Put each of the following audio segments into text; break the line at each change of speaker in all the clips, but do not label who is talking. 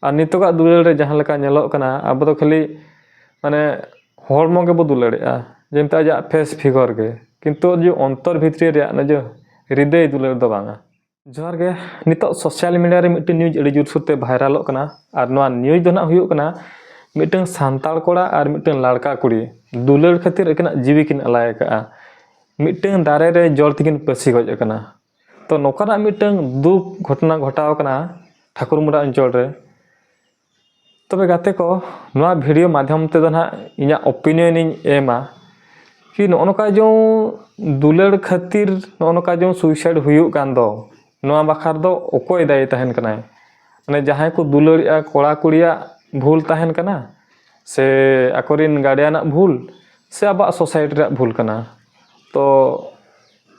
Ar nitoga dulal re jahan leka nyelok kana abo do khali mane hormo ge bo dulare'a jemte ajak face figure ge kintu je ontor bhitri re na je hriday dular do banga johar ge nitok social media re mitten news adi jur surte viralok kana ar noa news do na huyuk kana miteng santal kora ar miteng ladka kuri dular khatir ekena jiwi kin alay ka miteng dare re jor tikin pasi goj akana to nokana miteng duk ghotna ghotaw kana ठाकुरमुड़ा अंचल रे तबे गाते को नोआ video माध्यम ते दो ना इना ओपिनियन इन एमा कि नोनका जो दुलड़ खातिर नोनका जो सुसाइड हुयुक कान दो नोआ बखार दो ओकोय दाय तहन कना माने जहां को दुलड़िया कोड़ा कुड़िया भूल तहन कना से अकोरिन गार्डियन भूल से आबा सोसाइटी रे भूल कना तो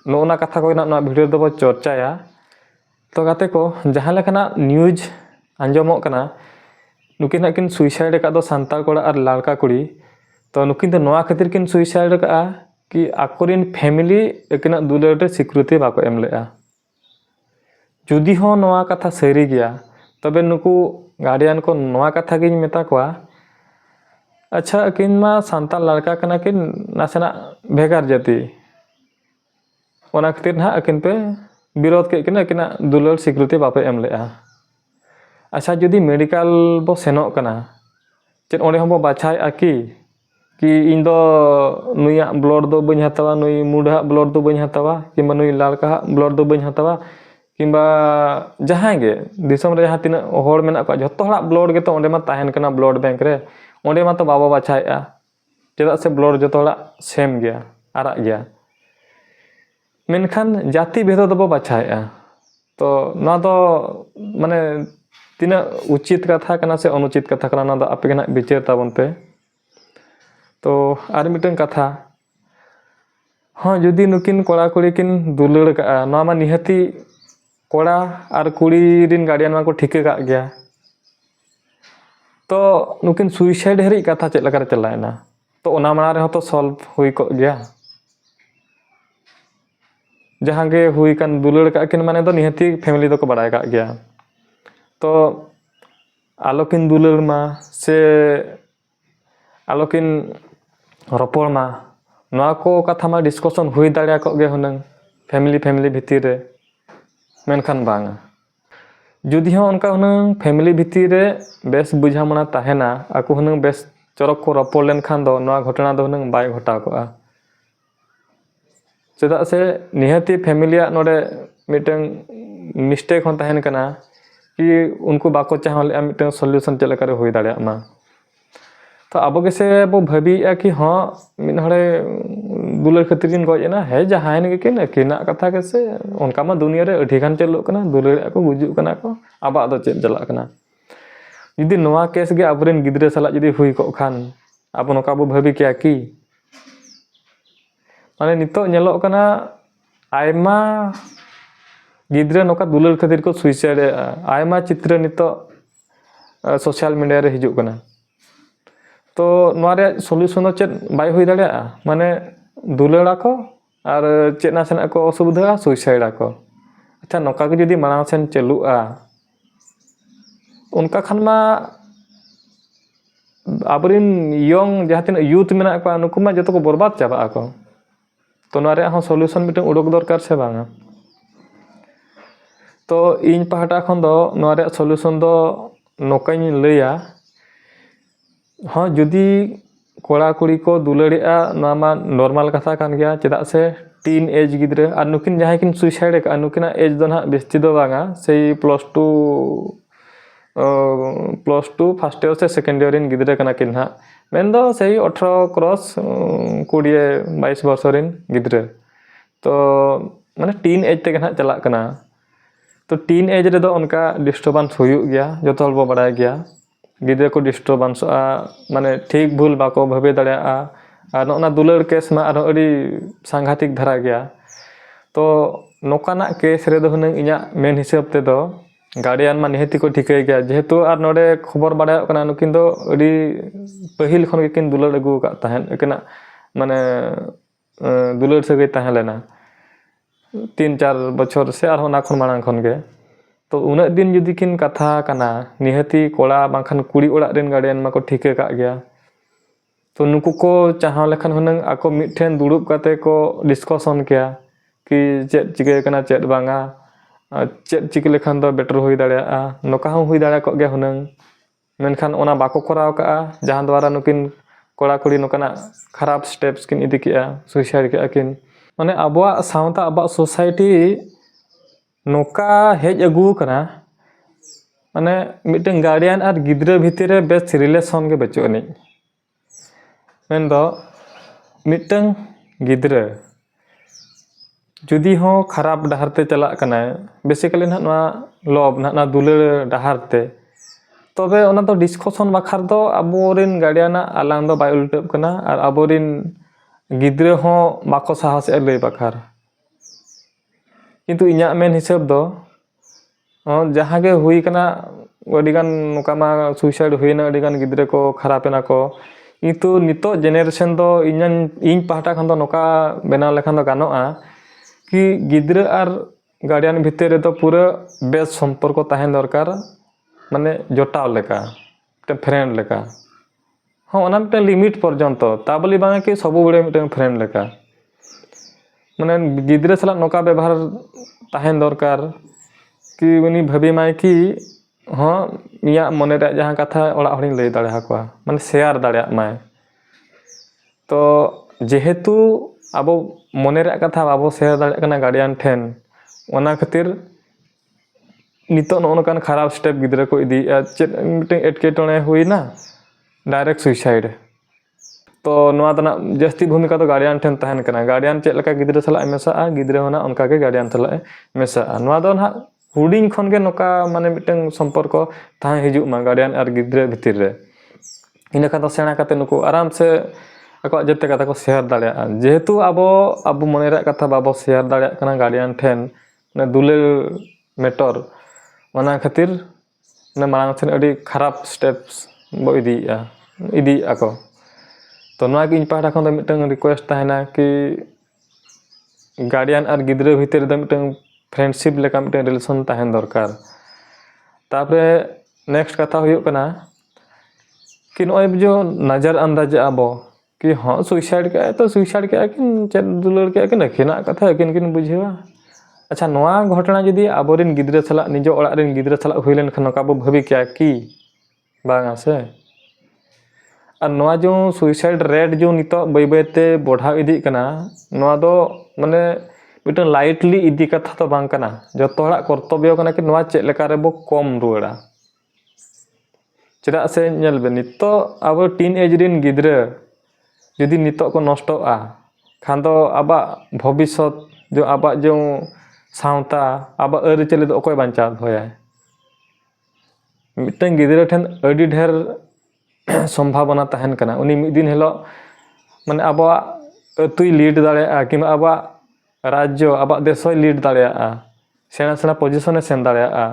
नोना कथा को ना वीडियो दो बो चर्चाया तो गाते को जहां लेखना न्यूज आंजमोक कना नुकिन किन सुसाइड का दो सांताल कोड़ा और लड़का कुड़ी तो नुकिन तो नोआ खातिर किन सुसाइड का कि आकोरिन फैमिली एकिना दुलड़ रे स्वीकृति बाको एम लेआ जुदी हो नोआ कथा सरी गया तबे नुकु गार्डियन को नोआ कथा गिन मेता कोआ अच्छा किन मा सांताल लड़का कना किन नासेना भेगार जाति ओना खातिर ना अकिन पे विरोध के किना दुलड़ स्वीकृति बापे एम लेआ अच्छा जुदी मेडिकल बो सेनोक कना चेत ओंडे हम बो बाछाय आकी कि इन दो नुया ब्लड दो बኝ हतावा नुई मुडा ब्लड दो बኝ हतावा किंबा नुई लड़का ब्लड दो बኝ हतावा किंबा जहां गे दिसम रे जहां तिना होड़ मेना को जत्तो हड़ा ब्लड गे तो ओंडे मा ताहेन कना ब्लड बैंक रे ओंडे मा तो बाबा बाछायआ चेदा से ब्लड जत्तो हड़ा सेम गया आरा गया मेनखान जाति भेद दो बाछायआ तो ना तो माने तीना उचित कथा कना से अनुचित कथा कना ना आपे के ना विचार ताबन पे तो आर मिटन कथा हाँ जुदी नुकिन कोड़ा कुड़ी किन दुलड़ का ना मा निहति कोड़ा आर कुड़ी रिन गार्डियन मा को ठिके का गया तो नुकिन सुसाइड हरी कथा चेक लगा चलायना तो ओना माना रे तो सॉल्व हुई को गया जहां गे हुई कन दुलड़ का किन माने तो निहति फैमिली तो को बड़ाय का गया तो आलोकिन दुलड़ मा से आलोकिन रपोड़ मा नोआ को कथा मा डिस्कशन हुई दाड़िया को गे हुनंग फैमिली भितिर रे मेनखान बांगा जुदी हो उनका हुनंग फैमिली भितिर रे बेस बुझा मना ताहेना आकु हुनंग बेस चरक को रपोड़ लेन खान दो नोआ घटना दो हुनंग बाय घटा को चेदा से निहति फैमिलिया नोडे मिटंग मिस्टेक होन ताहेन कना कि उनको बाको चाह मिटन सॉल्यूशन चले करे हुई दाड़िया मा तो अब कैसे बो भाभी कि हाँ मिन हड़े दुलड़ खातिर किन गज ना है जहां किन किना कथा कैसे उनका मा दुनिया रे अठीगान चलो कना दुलड़ को गुजु कना को आबा दो चेत चला कना यदि नोआ केस गे अबरेन गिद्रे साला यदि हुई को खान अब नोका बो भाभी क्या की माने नितो नेलो कना आयमा गिद्रे नोका दुलड़ खातिर को सुसाइड आयमा चित्र नितो सोशल मीडिया रे हिजु कना तो नोआ रे सॉल्यूशन चेत बाय हुई दाड़िया माने दुलड़ा को और चेत नासेना को असुविधा सुसाइड को अच्छा नोका के जदी माना सेन चलुआ उनका खान मा आबरिन यंग जहां तिना यूथ मेना को नुकु मा जतो को बर्बाद चाबा को तो नोआ रे हो सॉल्यूशन मिटन उडोक दरकार से बांगा तो इन पहाटा खन दो नोआ रे सॉल्यूशन दो नोकाई लैया हाँ जुदी कोड़ा कुड़ी को दुलड़िया नामा नॉर्मल कथा कान गया चेदा से टीन एज गिद्रे और नुकिन जहां किन सुसाइड का नुकिना एज दो ना बेस्ती दो बांगा से +2 फर्स्ट ईयर से सेकंड ईयर इन गिद्रे कना किन हा मेन दो से 18 क्रॉस 20-22 वर्ष रिन गिद्रे तो माने टीन एज ते ना चला कना तो टीन एज रे दो उनका डिस्टर्बेंस हुई गया जो तो बो बड़ा गया गिद्रे को डिस्टर्बेंस माने ठीक भूल बाको भाबे दाड़िया और नोना दुलड़ केस मा आरो अड़ी सांघातिक धरा गया तो नोकाना केस रे दो हुनंग इया मेन हिसाब ते दो गार्डियन मा निहति को ठिकै गया जेहेतु आर नोडे खबर बाड़ाय कना नुकिन दो अड़ी पहिल खन के किन दुलड़ अगु का तहन एकना माने दुलड़ सगै तहन लेना 3-4 बछर से आर होना खन माना खन गे तो उन्नत दिन जुदी किन कथा कना निहती कोड़ा बांखान कुड़ी ओड़ा रेन गार्डियन माको ठीके काग गया तो नुकु को चाहा लेखान हुनंग आको मिठेन दुड़ुब काते को डिस्कशन किया कि चेत चिके कना चेत बांगा चेत चिके लेखान दो बेटर हुई दाड़ेया नोका हूँ हुई दाड़े को गया हुनंग मेनखान ओना बाको कराव का जहां द्वारा नुकिन कोड़ा कुड़ी नोकाना खराब स्टेप्स किन इदी किया सुसाइड किया किन माने अबवा सावता अबवा सोसाइटी नोका हेज अगू कना माने मिटन गार्डियन और गिद्रा भितर रे बेस्ट रिलेशन के बचो नि मेन दो मिटन गिद्रा जुदी हो खराब डहार ते चला कना बेसिकली ना नोआ लोभ ना दुलर डहार ते तबे ओना तो डिस्कशन बाखार दो अबोरिन गार्डियना आलांग दो बाय उल्टब कना और अबोरिन गिद्रा हो बाको साहस ए लई बाखार किंतु इन्या मेन हिसाब दो जहाँ के हुई कना अडिगान नोकामा सुसाइड हुईना अडिगान गिद्रा को खरापेना को किंतु नितो जेनेरेशन दो इन पाहटा खान दो नोका बेना लेखान दो गानोआ कि गिद्रा और गार्डियन भितर तो पूरा बेस्ट संपर्क ताहेन दरकार माने जोटाव लेका फ्रेंड लेका हाँ ओना मिटन लिमिट पर्यंत ताबली बांगा कि सब बड़े मिटन फ्रेंड लेका माने गिद्रा सला नोका व्यवहार ताहेन दरकार कि उनी भाबी माय कि हाँ इया मने रे जहां कथा ओड़ा हड़िन लई दाड़े हाकवा माने शेयर दाड़े माय तो जेहेतु अब मने रे कथा बाबो शेयर दाड़े कना गार्डियन ठेन ओना खातिर नितो नोनकान खराब स्टेप गिद्रा को इदी चेत मिटन एटकेटोणे हुईना डायरेक्ट सुसाइड तो नोआ दना जस्ती भूमिका तो गार्डियन ठेन तहन कना गार्डियन चेत लका गिद्रा सला मेसा गिद्रा होना उनका के गार्डियन सला मेसा नोआ दो ना हुडिंग खन के नोका माने मिटन संपर्क ताहे हिजुग मा गार्डियन और गिद्रा भितिर रे इना का तो सेना काते नुको आराम से ako जते कथा को शेयर दाड़िया जेहेतु अब मने रे कथा बाबो शेयर दाड़िया कना गार्डियन ठेन ने दुलेर मेटर ओना खातिर ने मांग थेन अडी खराब स्टेप्स बो इदी ako तो नोआ कि इन पाहटा खन मिटन रिक्वेस्ट ताहेना कि गार्डियन और गिद्रा भितर द मिटन फ्रेंडशिप लेका मिटन रिलेशन ताहेन दरकार तापरे नेक्स्ट कथा हुयो कना कि नोय जो नजर अंदाज आबो कि हाँ सुसाइड के तो सुसाइड के किन चेत दुलर के किन खिना कथा किन किन बुझेवा अच्छा नोआ घटना जदी आबोरिन गिद्रा सला निजो ओड़ा रिन गिद्रा सला हुइलेन खन नोका बो भाबी क्या कि बांगा से और नोआ जो सुसाइड रेट जो नितो बै बैते बढ़ा इदी कना नोआ दो माने मिटन लाइटली इदी कथा तो बांग कना जतो हड़ा कर्तव्य कना कि नोआ चेत लेका रे बो कम रुवाड़ा चेदा से नेल बे नितो अब टीन एज रिन गिद्रा यदि नितो को नष्टोआ खान दो आबा भविष्य जो आबा जो सावता आबा अरि चले दो अकोय बांचा होया मिटन गिद्रा ठेन अडी ढेर संभावना तहन कना उनी मिद दिन हेलो माने आबा अतुई लीड दाड़ेया कि आबा राज्य आबा देशोय लीड दाड़ेया सेना सेना पोजीशन सेन दाड़ेया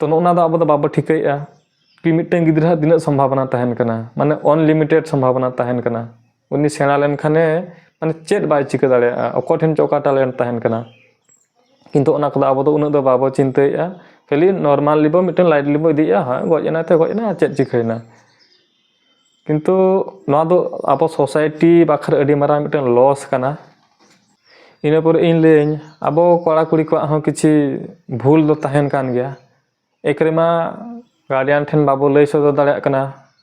तो नोना दो आबो दो बाबा ठिकैया कि मिटन गिद्रा दिना संभावना तहन कना माने अनलिमिटेड संभावना तहन कना उनी सेना लेन खाने माने चेत बाय चिका दाड़ेया अको ठेन चोका टैलेंट तहन कना किंतु ओना कदा आबो दो उना दो बाबो चिंताया खाली नॉर्मल लिबो मिटन लाइट लिबो इदिया हा गजना ते गजना चेत चिखैना किंतु नोआ दो आबो सोसाइटी बाखर अडी मारा मिटन लॉस कना इना पर इन लेन आबो कोड़ा कुड़ी को हो किछि भूल दो तहन कान गया एकरेमा गार्डियन ठेन बाबो लई सो दाड़े कना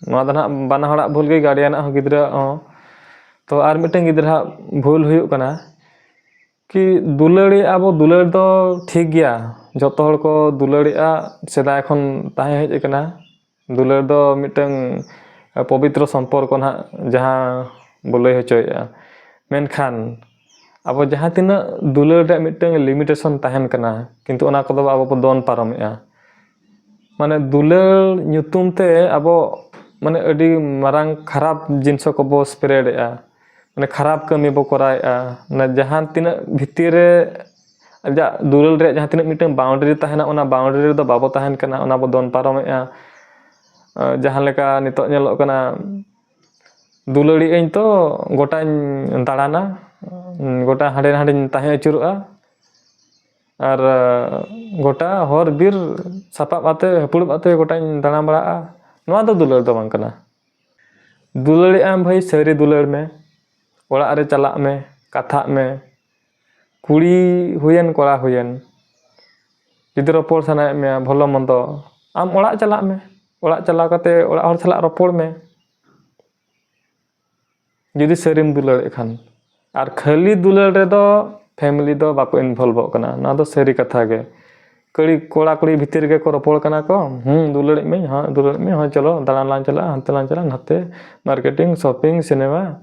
नोआ दना बाना हड़ा भूल गे गार्डियन हो गिद्रा तो आर मिटन गिद्रा भूल हुयु कना कि दुलड़ी आबो दुलड़ दो ठीक गया जतो हड़ को दुलड़िया सेदाय खन ताहे हेज कना दुलड़ दो मिटन पवित्र संपर्क ना जहां बोले होचोया मेनखान अब जहां तिना दुलड़ रे मिटन लिमिटेशन ताहेन कना किंतु ओना को अब दोन पारमेया माने दुलड़ nyutum ते अब माने अडी मारांग खराब जिनस को बो स्प्रेडया माने खराब कमी बो कराया ना जहां तिना भितिर रे जा दुलड़ रे जहां तिना मिटन बाउंड्री ताहेना ओना बाउंड्री दो बाबो ताहेन कना ओना बो दोन पारमेया जहां लेका नितो नेलो कना दुलड़ी एन तो गोटा दाड़ाना गोटा हाडे हाडे ताहे अचुरुआ ᱟᱨ ᱜᱚᱴᱟ ᱦᱚᱨ ᱵᱤᱨ ᱥᱟᱯᱟᱵ ᱟᱛᱮ ᱦᱟᱹᱯᱲᱩᱵ ᱟᱛᱮ ᱜᱚᱴᱟᱧ ᱫᱟᱬᱟ ᱵᱟᱲᱟᱜᱼᱟ, ᱱᱚᱣᱟ ᱫᱚ ᱫᱩᱞᱟᱹᱲ ᱫᱚ ᱵᱟᱝ ᱠᱟᱱᱟ। ᱫᱩᱞᱟᱹᱲᱮᱜ-ᱟᱢ ᱵᱷᱟᱹᱭ ᱥᱟᱹᱨᱤ ᱫᱩᱞᱟᱹᱲ ᱢᱮ, ᱚᱲᱟᱜ ᱨᱮ ᱪᱟᱞᱟᱜ ᱢᱮ, ᱠᱟᱛᱷᱟᱜ ᱢᱮ, ᱠᱩᱲᱤ ᱦᱩᱭᱮᱱ ᱠᱚᱲᱟ ᱦᱩᱭᱮᱱ, ᱡᱩᱫᱤ ᱨᱚᱯᱚᱲ ᱥᱟᱱᱟᱭᱮᱫ ᱢᱮᱭᱟ ᱵᱷᱚᱞᱚ ᱢᱚᱱᱫᱚ, ᱟᱢ ᱚᱲᱟᱜ ᱪᱟᱞᱟᱜ ᱢᱮ, ᱚᱲᱟᱜ ᱪᱟᱞᱟᱣ ᱠᱟᱛᱮ ᱚᱲᱟᱜ ᱦᱚᱲ ᱥᱟᱞᱟᱜ ᱨᱚᱯᱚᱲ ᱢᱮ, ᱡᱩᱫᱤ ᱥᱟᱹᱨᱤᱢ ᱫᱩᱞᱟᱹᱲᱮᱫ ᱠᱷᱟᱱ। ᱟᱨ ᱠᱷᱟᱹᱞᱤ ᱫᱩᱞᱟᱹᱲ ᱨᱮᱫᱚ ᱯᱷᱮᱢᱮᱞᱤ ᱫᱚ ᱵᱟᱠᱚ ᱤᱱᱵᱷᱚᱞᱵᱚᱜ ᱠᱟᱱᱟ, ᱱᱚᱣᱟ ᱫᱚ ᱥᱟᱹᱨᱤ ᱠᱟᱛᱷᱟ ᱜᱮ। ᱠᱚᱲᱟ ᱠᱩᱲᱤ ᱵᱷᱤᱛᱤᱨ ᱨᱮᱜᱮ ᱠᱚ ᱨᱚᱯᱚᱲ ᱠᱟᱱᱟ ᱠᱚ, ᱫᱩᱞᱟᱹᱲᱮᱫ ᱢᱤᱭᱟᱹᱧ, ᱦᱚᱸ ᱫᱩᱞᱟᱹᱲᱮᱫ ᱢᱤᱭᱟᱹᱧ, ᱦᱚᱸ ᱪᱚᱞᱚ ᱫᱟᱬᱟᱱ ᱞᱟᱝ ᱪᱟᱞᱟᱜᱼᱟ, ᱦᱟᱱᱛᱮ ᱞᱟᱝ ᱪᱟᱞᱟᱜᱼᱟ, ᱱᱟᱛᱮ ᱢᱟᱨᱠᱮᱴᱤᱝ, ᱥᱚᱯᱤᱝ, ᱥᱤᱱᱮᱢᱟ,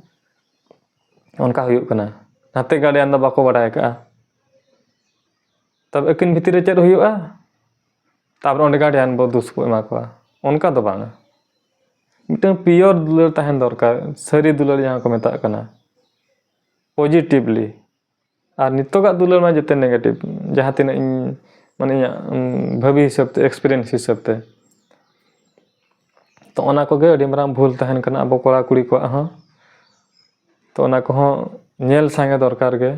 ᱚᱱᱠᱟ ᱦᱩᱭᱩᱜ ᱠᱟᱱᱟ। ᱱᱟᱛᱮ ᱜᱟᱨᱰᱤᱭᱟᱱ ᱫᱚ ᱵᱟᱠᱚ ᱵᱟᱲᱟᱭ ᱠᱟᱜᱼᱟ। ᱛᱚᱵᱮ ᱟᱹᱠᱤᱱ ᱵᱷᱤᱛᱤᱨ ᱨᱮ ᱪᱮᱫ ᱦᱩᱭᱩᱜᱼᱟ? ᱛᱟᱨᱯᱚᱨᱮ ᱚᱸᱰे ᱜᱟᱨᱰᱤᱭᱟᱱ ᱵᱚ ᱫᱳᱥ ᱵᱚ ᱮᱢᱟ ᱠᱚᱣᱟ, ᱚᱱᱠᱟ ᱫᱚ ᱵᱟᱝᱟ। ᱢᱤᱫᱴᱟᱝ ᱯᱤᱭᱳᱨ ᱫᱩᱞᱟᱹᱲ ᱛᱟᱦᱮᱱ ᱫᱚᱨᱠᱟর, ᱥᱟᱹᱨᱤ ᱫᱩᱞᱟᱹᱲ ᱡᱟᱦᱟᱸ ᱠᱚ ᱢᱮᱛᱟᱜ ᱠᱟᱱᱟ, ᱯᱚᱡᱤᱴᱤᱵᱷᱞᱤ। ᱟᱨ ᱱᱤᱛᱚᱜᱟᱜ ᱫᱩᱞᱟᱹᱲ ᱢᱟ ᱡᱮᱛᱮ ᱱᱮᱜᱮᱴᱤᱵᱷ, ᱡᱟᱦᱟᱸ ᱛᱤᱱᱟᱹᱜ ᱤᱧ ᱢᱟᱱᱮ ᱤᱧᱟᱹᱜ ᱵᱷᱟᱵᱤ ᱦᱤᱥᱟᱹᱵ ᱛᱮ, ᱮᱠᱥᱯᱮᱨᱤᱭᱮন্স ᱦᱤᱥᱟᱹᱵ ᱛᱮ, ᱛᱚ ᱚᱱᱟ ᱠᱚᱜᱮ ᱟᱹᱰᱤ ᱢᱟᱨᱟᱝ ᱵᱷᱩᱞ ᱛᱟᱦᱮᱱ ᱠᱟᱱᱟ ᱟᱵᱚ ᱠᱚᱲᱟ ᱠᱩᱲᱤ ᱠᱚᱣᱟᱜ ᱦᱚᱸ। ᱛᱚ ᱚᱱᱟ ᱠᱚᱦᱚᱸ ᱧᱮᱞ ᱥᱟᱸᱜᱮ ᱫᱚᱨᱠᱟর ᱜᱮ।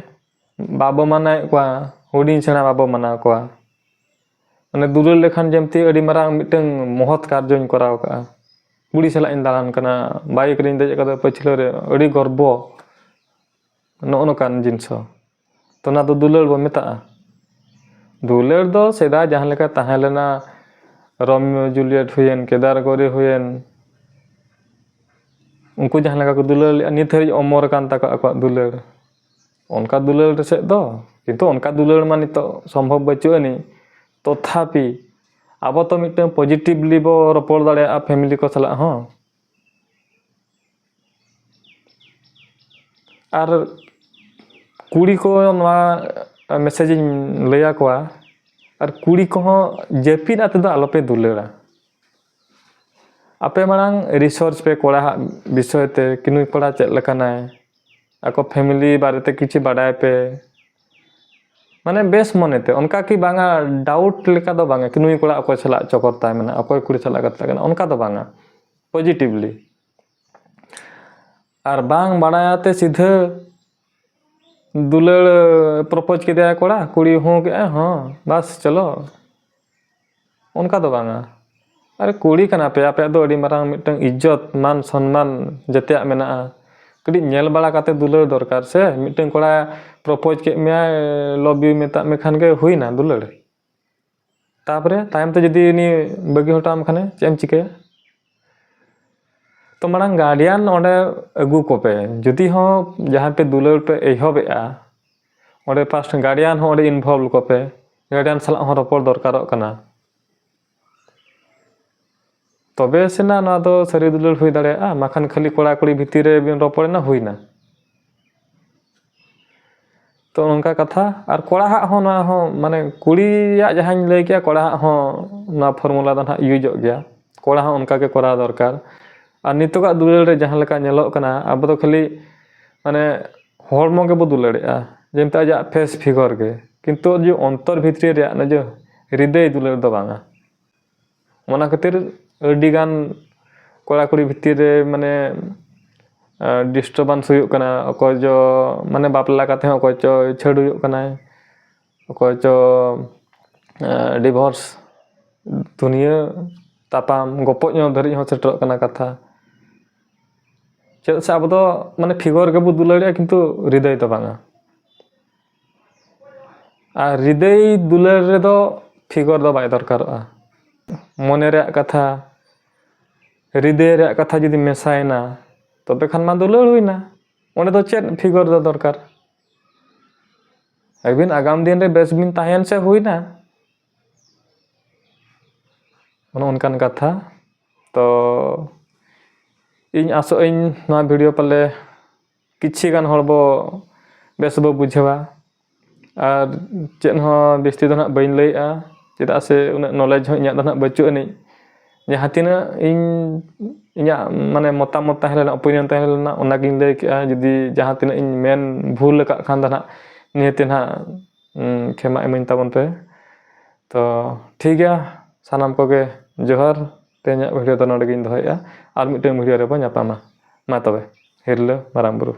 ᱵᱟᱵᱚ ᱢᱟᱱᱟᱣᱮᱫ ᱠᱚᱣᱟ, ᱦᱩᱰᱤᱧ ᱥᱮᱬᱟ ᱵᱟᱵᱚ ᱢᱟᱱᱟᱣ ᱠᱚᱣᱟ। ᱢᱟᱱᱮ ᱫᱩᱞᱟᱹᱲ ᱞᱮᱠᱷᱟᱱ ᱡᱮᱢᱛᱤ ᱟᱹᱰᱤ ᱢᱟᱨᱟᱝ ᱢᱤᱫᱴᱟᱝ ᱢᱚᱦᱚᱛ ᱠᱟᱨᱡᱚᱧ ᱠᱚᱨᱟᱣ ᱠᱟᱜᱼᱟ। ᱠᱩᱲᱤ ᱥᱟᱞᱟᱜ ᱤᱧ ᱫᱟᱬᱟᱱ ᱠᱟᱱᱟ, ᱵᱟᱭᱤᱠ ᱨᱤᱧ ᱫᱮᱡ ᱟᱠᱟᱫᱟ ᱯᱟᱹᱪᱷᱞᱟᱹ ᱨᱮ, ᱟᱹᱰᱤ ᱜᱚᱨᱵᱚ, ᱱᱚᱜᱼᱚ ᱱᱚᱝᱠᱟᱱ ᱡᱤᱱᱤᱥ ᱦᱚᱸ। ᱛᱚ ᱚᱱᱟ ᱫᱚ ᱫᱩᱞᱟᱹᱲ ᱵᱚ ᱢᱮᱛᱟᱜᱼᱟ? ᱫᱩᱞᱟᱹᱲ ᱫᱚ ᱥᱮᱫᱟᱭ ᱡᱟᱦᱟᱸ ᱞᱮᱠᱟ ᱛᱟᱦᱮᱸ ᱞᱮᱱᱟ, ᱨᱳᱢᱤᱭᱳ ᱡᱩᱞᱤᱭᱮᱴ ᱦᱩᱭᱮᱱ, ᱠᱮᱫᱟᱨ ᱜᱳᱣᱨᱤ ᱦᱩᱭᱮᱱ, ᱩᱱᱠᱩ ᱡᱟᱦᱟᱸ ᱞᱮᱠᱟ ᱠᱚ ᱫᱩᱞᱟᱹᱲ ᱞᱮᱜᱼᱟ, ᱱᱤᱛ ᱦᱟᱹᱨᱤᱡ ᱚᱢᱚᱨ ᱟᱠᱟᱱ ᱛᱟᱠᱚᱣᱟ ᱟᱠᱚᱣᱟᱜ ᱫᱩᱞᱟᱹᱲ। ᱚᱱᱠᱟ ᱫᱩᱞᱟᱹᱲ ᱥᱮᱫ ᱫᱚ, ᱠᱤᱱᱛᱩ ᱚᱱᱠᱟ ᱫᱩᱞᱟᱹᱲ ᱢᱟ ᱱᱤᱛᱚᱜ ᱥᱚᱢᱵᱷᱚᱵ ᱵᱟᱹᱪᱩᱜ ᱟᱹᱱᱤᱡ। ᱛᱚᱛᱷᱟᱯᱤ ᱟᱵᱚ ᱛᱚ ᱢᱤᱫᱴᱟᱝ ᱯᱚᱡᱤᱴᱤᱵᱷᱞᱤ ᱵᱚ ᱨᱚᱯᱚᱲ ᱫᱟᱲᱮᱭᱟᱜᱼᱟ ᱯᱷᱮᱢᱮᱞᱤ ᱠᱚ ᱥᱟᱞᱟᱜ ᱦᱚᱸ। ᱟᱨ ᱠᱩᱲᱤ ᱠᱚ ᱱᱚᱣᱟ ᱢᱮᱥᱮᱡ ᱤᱧ ᱞᱟᱹᱭ ᱟᱠᱚᱣᱟ, ᱟᱨ ᱠᱩᱲᱤ ᱠᱚᱦᱚᱸ ᱡᱟᱹᱯᱤᱫ ᱟᱛᱮ ᱫᱚ ᱟᱞᱚᱯᱮ ᱫᱩᱞᱟᱹᱲᱟ। ᱟᱯᱮ ᱢᱟᱲᱟᱝ ᱨᱤᱥᱟᱨᱪ ᱯᱮ ᱠᱚᱲᱟᱣᱟᱜ ᱵᱤᱥᱚᱭ ᱛᱮ, ᱠᱤ ᱱᱩᱭ ᱠᱚᱲᱟ ᱪᱮᱫ ᱞᱮᱠᱟᱱᱟᱭ, ᱟᱠᱚ ᱯᱷᱮᱢᱮᱞᱤ ᱵᱟᱨᱮᱛᱮ ᱠᱤᱪᱷᱩ ᱵᱟᱰᱟᱭ ᱯᱮ। ᱢᱟᱱᱮ ᱵᱮᱥ ᱢᱚᱱᱮᱛᱮ, ᱚᱱᱠᱟ ᱠᱤ ᱵᱟᱝᱟ ᱰᱟᱣᱩᱴ ᱞᱮᱠᱟ ᱫᱚ ᱵᱟᱝᱟ, ᱠᱤ ᱱᱩᱭ ᱠᱚᱲᱟ ᱚᱠᱚᱭ ᱥᱟᱞᱟᱜ ᱪᱚᱠᱚᱨ ᱛᱟᱭ ᱢᱮᱱᱟᱜᱼᱟ, ᱚᱠᱚᱭ ᱠᱩᱲᱤ ᱥᱟᱞᱟᱜ ᱠᱟᱛᱷᱟᱜ ᱠᱟᱱᱟ, ᱚᱱᱠᱟ ᱫᱚ ᱵᱟᱝᱟ, ᱯᱚᱡᱤᱴᱤᱵᱷᱞᱤ। ᱟᱨ ᱵᱟᱝ ᱵᱟᱲᱟᱭᱟᱛᱮ ᱥᱤᱫᱷᱟᱹ ᱫᱩᱞᱟᱹᱲ ᱯᱨᱚᱯᱳᱡ ᱠᱮᱫᱮᱭᱟ ᱠᱚᱲᱟ, ᱠᱩᱲᱤ ᱦᱚᱸ ᱠᱮᱜᱼᱟ, ᱦᱚᱸ ᱵᱟᱥ ᱪᱚᱞᱚ, ᱚᱱᱠᱟ ᱫᱚ ᱵᱟᱝᱟ। ᱟᱨ ᱠᱩᱲᱤ ᱠᱟᱱᱟ ᱯᱮ, ᱟᱯᱮᱭᱟᱜ ᱫᱚ ᱟᱹᱰᱤ ᱢᱟᱨᱟᱝ ᱢᱤᱫᱴᱟᱝ ᱤᱡᱽᱡᱚᱛ ᱢᱟᱱ ᱥᱚᱱᱢᱟᱱ ᱡᱮᱛᱮᱭᱟᱜ ᱢᱮᱱᱟᱜᱼᱟ। ᱠᱟᱹᱴᱤᱡ ᱧᱮᱞ ᱵᱟᱲᱟ ᱠᱟᱛᱮ ᱫᱩᱞᱟᱹᱲ ᱫᱚᱨᱠᱟর ᱥᱮ। ᱢᱤᱫᱴᱟᱝ ᱠᱚᱲᱟ ᱯᱨᱚᱯᱳᱡ ᱠᱮᱫ ᱢᱮᱭᱟᱭ, ᱞᱟᱵᱷ ᱤᱭᱩ ᱢᱮᱛᱟᱜ ᱢᱮ ᱠᱷᱟᱱ ᱜᱮ ᱦᱩᱭᱱᱟ ᱫᱩᱞᱟᱹᱲ? ᱛᱟᱯᱚᱨᱮ ᱛᱟᱭᱚᱢ ᱛᱮ ᱡᱩᱫᱤ ᱩᱱᱤ ᱵᱟᱹᱜᱤ ᱦᱚᱴᱚᱣᱟᱢ ᱠᱷᱟᱱᱮ ᱪᱮᱫ ᱮᱢ ᱪᱤᱠᱟᱹᱭᱟ? ᱛᱚ ᱢᱟᱲᱟᱝ ᱜᱟᱨᱰᱤᱭᱟᱱ ᱚᱸᱰᱮ ᱟᱹᱜᱩ ᱠᱚᱯᱮ, ᱡᱩᱫᱤ ᱦᱚᱸ ᱡᱟᱦᱟᱸ ᱯᱮ ᱫᱩᱞᱟᱹᱲ ᱯᱮ ᱮᱦᱚᱵᱮᱜᱼᱟ, ᱚᱸᱰᱮ ᱯᱷᱟᱥᱴ ᱜᱟᱨᱰᱤᱭᱟᱱ ᱦᱚᱸ ᱚᱸᱰᱮ ᱤᱱᱵᱷᱚᱞᱵᱷ ᱠᱚᱯᱮ, ᱜᱟᱨᱰᱤᱭᱟᱱ ᱥᱟᱞᱟᱜ ᱦᱚᱸ ᱨᱚᱯᱚᱲ ᱫᱚᱨᱠᱟᱨᱚᱜ ᱠᱟᱱᱟ। ᱛᱚᱵᱮ ᱥᱮᱱᱟᱜ ᱱᱚᱣᱟ ᱫᱚ ᱥᱟᱹᱨᱤ ᱫᱩᱞᱟᱹᱲ ᱦᱩᱭ ᱫᱟᱲᱮᱭᱟᱜᱼᱟ, ᱵᱟᱠᱷᱟᱱ ᱠᱷᱟᱹᱞᱤ ᱠᱚᱲᱟ ᱠᱩᱲᱤ ᱵᱷᱤᱛᱤᱨ ᱨᱮ ᱵᱤᱱ ᱨᱚᱯᱚᱲᱮᱱᱟ, ᱦᱩᱭᱱᱟ। ᱛᱚ ᱱᱚᱝᱠᱟ ᱠᱟᱛᱷᱟ। ᱟᱨ ᱠᱚᱲᱟᱣᱟᱜ ᱦᱚᱸ ᱱᱚᱣᱟ ᱦᱚᱸ ᱢᱟᱱᱮ ᱠᱩᱲᱤᱭᱟᱜ ᱡᱟᱦᱟᱸᱧ ᱞᱟᱹᱭ ᱠᱮᱜᱼᱟ, ᱠᱚᱲᱟᱣᱟᱜ ᱦᱚᱸ ᱱᱚᱣᱟ ᱯᱷᱚᱨᱢᱩᱞᱟ ᱫᱚ ᱱᱟᱦᱟᱜ ᱤᱭᱩᱡᱚᱜ ᱜᱮᱭᱟ। ᱠᱚᱲᱟ ᱦᱚᱸ ᱚᱱᱠᱟ ᱜᱮ ᱠᱚᱨᱟᱣ ᱫᱚᱨᱠᱟর। ᱟᱨ ᱱᱤᱛᱚᱜᱟᱜ ᱫᱩᱞᱟᱹᱲ ᱨᱮ ᱡᱟᱦᱟᱸ ᱞᱮᱠᱟ ᱧᱮᱞᱚᱜ ᱠᱟᱱᱟ, ᱟᱵᱚ ᱫᱚ ᱠᱷᱟᱹᱞᱤ ᱢᱟᱱᱮ ᱦᱚᱲᱢᱚ ᱜᱮᱵᱚ ᱫᱩᱞᱟᱹᱲᱮᱜᱼᱟ, ᱡᱮᱱᱛᱮ ᱟᱡᱟᱜ ᱯᱷᱮᱥ ᱯᱷᱤᱜᱚᱨ ᱜᱮ, ᱠᱤᱱᱛᱩ ᱡᱮ ᱚᱱᱛᱚᱨ ᱵᱷᱤᱛᱨᱤ ᱨᱮᱭᱟᱜ ᱚᱱᱟ ᱡᱮ ᱦᱨᱤᱫᱚᱭ ᱫᱩᱞᱟᱹᱲ ᱫᱚ ᱵᱟᱝᱟ। ᱚᱱᱟ ᱠᱷᱟᱹᱛᱤᱨ ᱟᱹᱰᱤᱜᱟᱱ ᱠᱚᱲᱟ ᱠᱩᱲᱤ ᱵᱷᱤᱛᱤᱨ ᱨᱮ ᱢᱟᱱᱮ ᱰᱤᱥᱴᱟᱨᱵᱮᱱᱥ ᱦᱩᱭᱩᱜ ᱠᱟᱱᱟ। ᱚᱠᱚᱭ ᱡᱚ ᱢᱟᱱᱮ ᱵᱟᱯᱞᱟ ᱠᱟᱛᱮ ᱦᱚᱸ ᱚᱠᱚᱭ ᱪᱚ ᱪᱷᱟᱹᱰᱩᱭᱚᱜ ᱠᱟᱱᱟᱭ, ᱚᱠᱚᱭ ᱪᱚ ᱰᱤভᱳᱨᱥ, ᱫᱩᱱᱤᱭᱟᱹ ᱛᱟᱯᱟᱢ ᱜᱚᱯᱚᱡ ᱧᱚᱜ ᱫᱷᱟᱹᱨᱤᱡ ᱦᱚᱸ ᱥᱮᱴᱮᱨᱚᱜ ᱠᱟᱱᱟ ᱠᱟᱛᱷᱟ। ᱪᱮᱫᱟᱜ ᱥᱮ ᱟᱵᱚ ᱫᱚ ᱢᱟᱱᱮ ᱯᱷᱤᱜᱚᱨ ᱜᱮᱵᱚ ᱫᱩᱞᱟᱹᱲᱮᱜᱼᱟ, ᱠᱤᱱᱛᱩ ᱦᱨᱤᱫᱚᱭ ᱫᱚ ᱵᱟᱝᱟ। ᱟᱨ ᱦᱨᱤᱫᱚᱭ ᱫᱩᱞᱟᱹᱲ ᱨᱮᱫᱚ ᱯᱷᱤᱜᱚᱨ ᱫᱚ ᱵᱟᱭ ᱫᱚᱨᱠᱟᱨᱚᱜᱼᱟ। ᱢᱚᱱᱮ ᱨᱮᱭᱟᱜ ᱠᱟᱛᱷᱟ, ᱦᱨᱤᱫᱚᱭ ᱨᱮᱭᱟᱜ ᱠᱟᱛᱷᱟ ᱡᱩᱫᱤ ᱢᱮᱥᱟᱭᱮᱱᱟ, ᱛᱚᱵᱮ ᱠᱷᱟᱱ ᱢᱟ ᱫᱩᱞᱟᱹᱲ ᱦᱩᱭᱱᱟ। ᱚᱸᱰᱮ ᱫᱚ ᱪᱮᱫ ᱯᱷᱤᱜᱚᱨ ᱫᱚ ᱫᱚᱨᱠᱟর? ᱟᱹᱵᱤᱱ ᱟᱜᱟᱢ ᱫᱤᱱ ᱨᱮ ᱵᱮᱥ ᱵᱤᱱ ᱛᱟᱦᱮᱱ ᱥᱮ ᱦᱩᱭᱱᱟ। ᱚᱱᱮ ᱚᱱᱠᱟᱱ ᱠᱟᱛᱷᱟ। ᱛᱚ ᱤᱧ ᱟᱥᱚᱜ ᱟᱹᱧ ᱱᱚᱣᱟ ᱵᱷᱤᱰᱤᱭᱳ ᱯᱟᱞᱮ ᱠᱤᱪᱷᱤ ᱜᱟᱱ ᱦᱚᱲ ᱵᱚ ᱵᱮᱥ ᱵᱚ ᱵᱩᱡᱷᱟᱹᱣᱟ। ᱟᱨ ᱪᱮᱫ ᱦᱚᱸ ᱵᱮᱥᱛᱤ ᱫᱚ ᱱᱟᱦᱟᱜ ᱵᱟᱹᱧ ᱞᱟᱹᱭᱮᱜᱼᱟ, ᱪᱮᱫᱟᱜ ᱥᱮ ᱩᱱᱟᱹᱜ ᱱᱚᱞᱮᱡᱽ ᱦᱚᱸ ᱤᱧᱟᱹᱜ ᱫᱚ ᱱᱟᱦᱟᱜ ᱵᱟᱹᱪᱩᱜ ᱟᱹᱱᱤᱡ। ᱡᱟᱦᱟᱸ ᱛᱤᱱᱟᱹᱜ ᱤᱧᱟᱹᱜ ᱢᱟᱱᱮ ᱢᱚᱛᱟᱢᱚᱛ ᱛᱟᱦᱮᱸ ᱞᱮᱱᱟ, ᱚᱯᱤᱱᱤᱭᱚᱱ ᱛᱟᱦᱮᱸ ᱞᱮᱱᱟ, ᱚᱱᱟᱜᱤᱧ ᱞᱟᱹᱭ ᱠᱮᱜᱼᱟ। ᱡᱩᱫᱤ ᱡᱟᱦᱟᱸ ᱛᱤᱱᱟᱹᱜ ᱤᱧ ᱢᱮᱱ ᱵᱷᱩᱞ ᱟᱠᱟᱫ ᱠᱷᱟᱱ ᱫᱚ ᱱᱟᱦᱟᱜ ᱱᱤᱦᱟᱹᱛ ᱱᱟᱦᱟᱜ ᱠᱷᱮᱢᱟ ᱤᱢᱟᱹᱧ ᱛᱟᱵᱚᱱ ᱯᱮ। ᱛᱚ ᱴᱷᱤᱠ ᱜᱮᱭᱟ, ᱥᱟᱱᱟᱢ ᱠᱚᱜᱮ ᱡᱚᱦᱟᱨ। ᱛᱮᱦᱮᱧᱟᱜ ᱵᱷᱤᱰᱤᱭᱳ ᱫᱚ ᱱᱚᱰᱮ ᱜᱤᱧ ᱫᱚᱦᱚᱭᱮᱜᱼᱟ, ᱟᱨ ᱢᱤᱫᱴᱟᱝ ᱵᱷᱤᱰᱤᱭᱳ ᱨᱮᱵᱚ ᱧᱟᱯᱟᱢᱟ। ᱢᱟ ᱛᱚᱵᱮ, ᱦᱤᱨᱞᱟᱹ ᱢᱟᱨᱟᱝ ᱵᱩᱨᱩ।